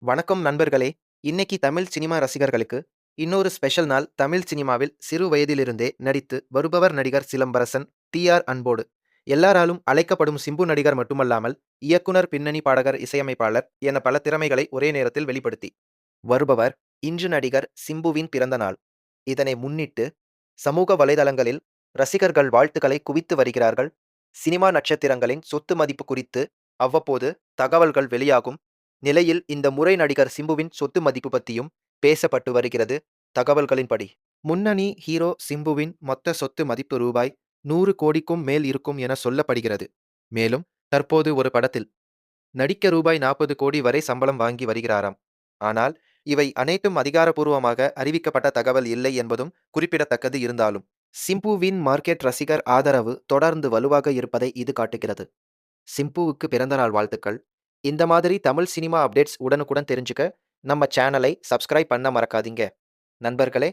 வணக்கம் நண்பர்களே! இன்னைக்கு தமிழ் சினிமா ரசிகர்களுக்கு இன்னொரு ஸ்பெஷல் நாள். தமிழ் சினிமாவில் சிறு வயதிலிருந்தே நடித்து வருபவர் நடிகர் சிலம்பரசன் டி.ஆர். அன்போடு. எல்லாராலும் அழைக்கப்படும் சிம்பு நடிகர் மட்டுமல்லாமல், இயக்குனர், பின்னணி பாடகர், இசையமைப்பாளர் என பல திறமைகளை ஒரே நேரத்தில் வெளிப்படுத்தி வருபவர் இன்று நடிகர் சிம்புவின் பிறந்த நாள். இதனை முன்னிட்டு சமூக வலைதளங்களில் ரசிகர்கள் வாழ்த்துக்களை குவித்து வருகிறார்கள். சினிமா நட்சத்திரங்களின் சொத்து மதிப்பு குறித்து அவ்வப்போது தகவல்கள் வெளியாகும் நிலையில், இந்த முறை நடிகர் சிம்புவின் சொத்து மதிப்பு பத்தியும் பேசப்பட்டு வருகிறது. தகவல்களின்படி, முன்னணி ஹீரோ சிம்புவின் மொத்த சொத்து மதிப்பு ரூபாய் 100 கோடிக்கும் மேல் இருக்கும் என சொல்லப்படுகிறது. மேலும், தற்போது ஒரு படத்தில் நடிக்க ரூபாய் 40 கோடி வரை சம்பளம் வாங்கி வருகிறாராம். ஆனால், இவை அனைத்தும் அதிகாரப்பூர்வமாக அறிவிக்கப்பட்ட தகவல் இல்லை என்பதும் குறிப்பிடத்தக்கது. இருந்தாலும், சிம்புவின் மார்க்கெட் ரசிகர் ஆதரவு தொடர்ந்து வலுவாக இருப்பதை இது காட்டுகிறது. சிம்புவுக்கு பிறந்தநாள் வாழ்த்துக்கள். இந்த மாதிரி தமிழ் சினிமா அப்டேட்ஸ் உடனுக்குடன் தெரிஞ்சுக்க நம்ம சேனலை சப்ஸ்கிரைப் பண்ண மறக்காதீங்க. நண்பர்களே!